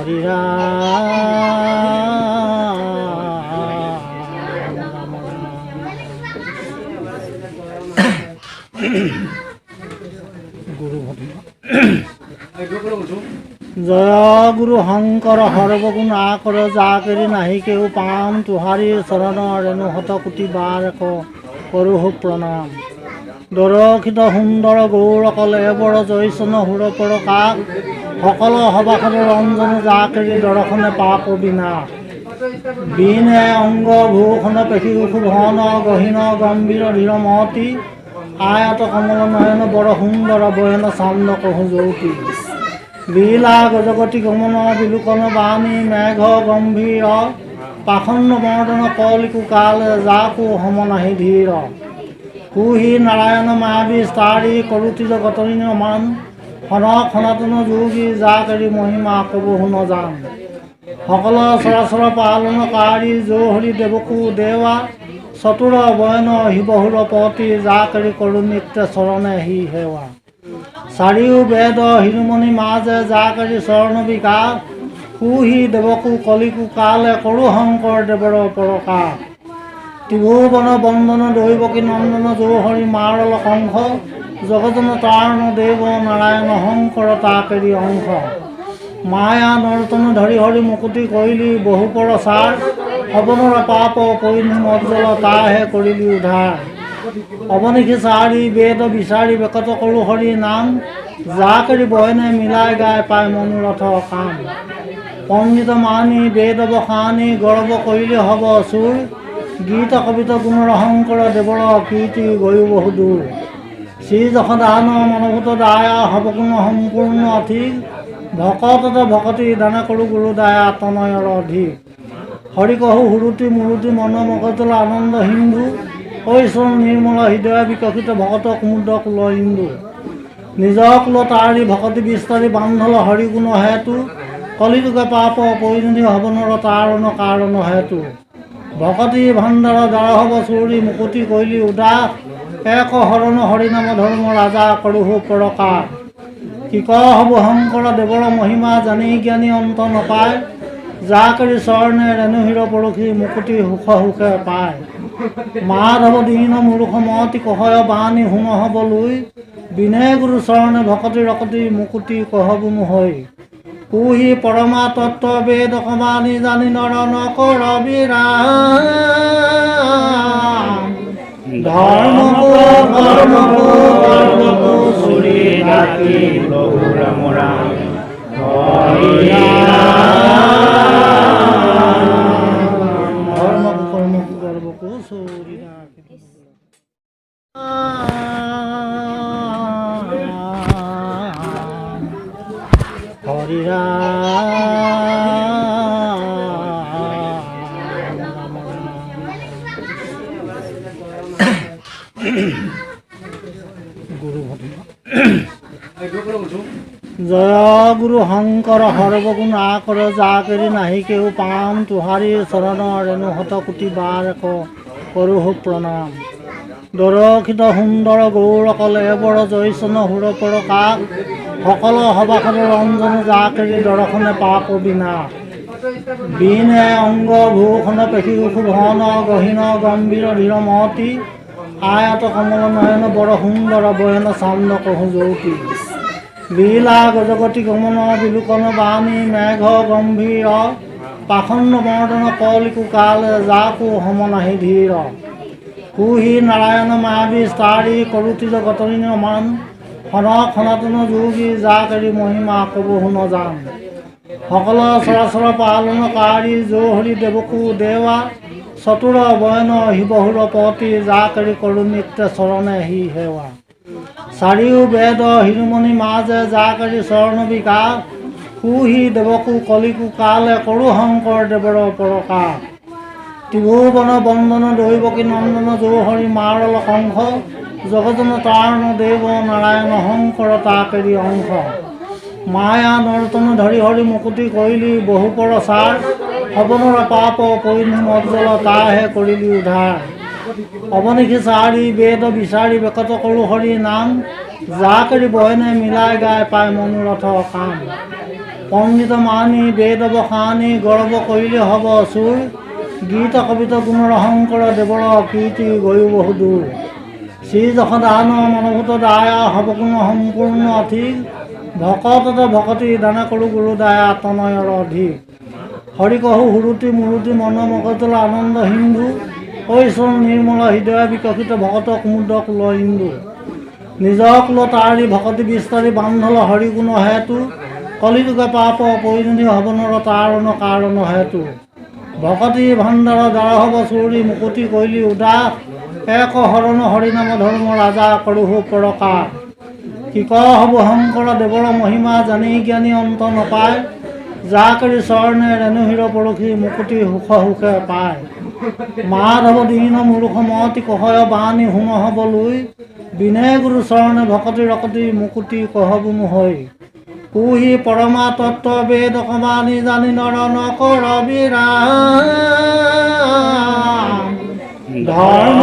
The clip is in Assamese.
হৰি গুৰু জয় গুৰু শংকৰ সৰ্বগুণ আকৰ যাকেৰি নাহি কেও পাম তোহাৰী চৰণ ৰেণু শত কোটি বাৰ এক কৰোহো প্ৰণাম দৰক্ষিত সুন্দৰ গৌৰকল এবৰ জয়চন সুৰ পৰ কাক সকল সভাসদ ৰঞ্জন যাকেৰি দৰ্শনে পাপ বিনা বিনে অংগ ভূষণ পেশী শুভন গহীন গম্ভীৰ ধীৰ মহতি আয়ত কমল নয়ন বৰ সুন্দৰ বয়ন চান্দ কহু জ্যোতি লীলা গজগতি গমন বিলোকন বাণী মেঘ গম্ভীৰ পাখণ্ড মৰ্দন কলিকু কাল যাকো সম নাহি ধীৰ কুহি নাৰায়ণ মায়াবী স্তাৰী কৰোতি জগতৰি মান সনক সনাতন যোগী যাকেৰি মহিমা কবহু নজান সকল চৰাচৰ পালনকাৰী যৌ হৰি দেৱকো দেৱা চতুৰ বয়ন শিৱহুৰ পতি যাকেৰি কৰো নিত্য চৰণে হি সেৱা চাৰিও বেদ শিৰোমণি মাজে যাকেৰি চৰণ বিকাশ কুহি দেৱকো কলিকু কালে কৰো শংকৰ দেৱৰ পৰকাশ ত্ৰিভুৱন বন্দন দৈৱকী নন্দন যৌ হৰি মাৰল কংস জগতন তাৰণ দেৱ নাৰায়ণ শংকৰ তাকেৰি অংশ মায়া নৰ্তন ধৰি হৰি মুকুতি কৰিলি বহু পৰ চাৰ অৱনৰ পাপ পৰিণি মজ্জল তাহে কৰিলি উদ্ধাৰ অৱনিশি চাৰি বেদ বিচাৰি বেকত কৰো হৰি নাম যাকেৰি বয়নে মিলাই গাই পায় মনোৰথ কাম পণ্ডিত মানি বেদ বখানি গৰ্ব কৰিলে হব চুৰ গীত কবিত গুণৰ শংকৰ দেৱৰ কীৰ্তি গৈও বহু দূৰ শ্ৰী যশোদান মনোভূত দায়া হব গুণ সম্পূৰ্ণ অধিক ভকততে ভকতি দানা কৰো গুৰু দায়া তনয়ৰ অধিক হৰি কহু হুৰুতি মুৰুতি মন মগজল আনন্দ হিন্দু ঐশ্বৰ নিৰ্মল হৃদয় বিকশিত ভকত কুমুদ কুল ইন্দু নিজ কুল তাৰি ভকতি বিস্তাৰি বান্ধল হৰিগুণ হেতু কলিযুগ পাপ পৰিণতি হৱনৰ তাৰণ কাৰণ হেতু ভকতি ভাণ্ডাৰ দ্বাৰ হব চুৰি মুকুতি কৈলি উদাস এক হৰণ হৰিনাম ধৰ্ম ৰাজা কৰোহো পৰকাশ কি ক হব শংকৰ দেৱৰ মহিমা জানি জ্ঞানী অন্ত নপায় যাকেৰি চৰণে ৰেণু হিৰ পৰখি মুকুতি সুখ সুখে পায় মাধৱ দীন মূৰ্খ মতি কহয় বাণী শুন হব লৈ বিনে গুৰু চৰণে ভকতি ৰকতি মুকুতি কহবু নহৈ কুহি পৰমা তত্ত্ব বেদ কমানি জানি নৰ নকৰ বিৰাম ধৰ্মকো কৰ্মকো কৰ্মকো চুৰি ৰাখি প্ৰভু ৰাম ৰাম হৰি ধৰ্মকো কৰ্মকো কৰ্মকো চুৰি ৰাখি হৰি গুৰু জয় গুৰু শংকৰ সৰ্বগুণ আকৰ যাকেৰি নাহি কেও পাম তোহাৰী চৰণ ৰেণু শত কোটি বাৰ এক কৰোহো প্ৰণাম দৰক্ষিত সুন্দৰ গৌৰকল এবৰ জয়চন সুৰ পৰ কাক সকল সভাসদ ৰঞ্জন যাকেৰি দৰ্শনে পাপ বিনা বিনে অংগ ভূষণ পেশী শুভন গহীন গম্ভীৰ ধীৰ মহতি আয়ত কমল নয়ন বৰ সুন্দৰ বয়ন চান্দ কহু জ্যোতি লীলা গজগতি গমন বিলোকন বাণী মেঘ গম্ভীৰ পাখণ্ড মৰ্দন কলিকু কাল যাকো সম নাহি ধীৰ কুহি নাৰায়ণ মায়াবী স্তাৰী কৰোতি জগতৰি মান সনক সনাতন যোগী যাকেৰি মহিমা কবহু নজান সকল চৰাচৰ পালনকাৰী যৌ হৰি দেৱকো দেৱা চতুৰ বয়ন শিৱহুৰ পতি যাকেৰি কৰো নিত্য চৰণে হি সেৱা চাৰিও বেদ শিৰোমণি মাজে যাকেৰি চৰণ বিকাশ কুহি দেৱকো কলিকু কালে কৰো শংকৰ দেৱৰ পৰকাশ ত্ৰিভুৱন বন্দন দৈৱকী নন্দন যৌ হৰি মাৰল কংস জগতন তাৰণ দেৱ নাৰায়ণ শংকৰ তাকেৰি অংশ মায়া নৰ্তন ধৰি হৰি মুকুতি কৰিলি বহু পৰ চাৰ অৱনৰ পাপ পৰিণি মজ্জল তাহে কৰিলি উদ্ধাৰ অৱনিশি চাৰি বেদ বিচাৰি বেকত কৰো হৰি নাম যাকেৰি বয়নে মিলাই গাই পায় মনোৰথ কাম পণ্ডিত মানি বেদ বখানি গৰ্ব কৰিলে হ'ব চুৰ গীত কবিত গুণৰ শংকৰ দেৱৰ কীৰ্তি গৈও বহুদূৰ শ্ৰী যশোদান মনোভূত দায়া হ'ব গুণ সম্পূৰ্ণ অধিক ভকতত ভকতি দান কৰোঁ গুৰু দায়া তনয়ৰ অধিক হৰি কহু হুৰুতি মুৰুতি মন মগজল আনন্দ হিন্দু ঐশ্বৰ নিৰ্মল হৃদয় বিকশিত ভকত কুমুদ কুল ইন্দু নিজ কুল তাৰি ভকতি বিস্তাৰি বান্ধল হৰিগুণ হেতু কলিযুগে পাপ পৰিণতি হৱনৰ তাৰণ কাৰণ হেতু ভকতি ভাণ্ডাৰ দ্বাৰ হ'ব চুৰি মুকুতি কৈলি উদাস এক হৰণ হৰিনাম ধৰ্ম ৰাজা কৰোঁ প্ৰকাশ কিক হ'ব শংকৰ দেৱৰ মহিমা জানি জ্ঞানী অন্ত নপায় যাকৰি চৰণে ৰেণুহিৰ পৰখি মুকুতি সুখ সুখে পায় মাধৱ দীন মূৰ্খ মতি কহয় বাণী শুন হ'ব লৈ বিনে গুৰু চৰণে ভকতি ৰকতি মুকুতি কহবু হৈ কুহি পৰমা তত্ত্ব বেদ কমানি জানি নৰ নকৰ বিৰাম ধৰ্ম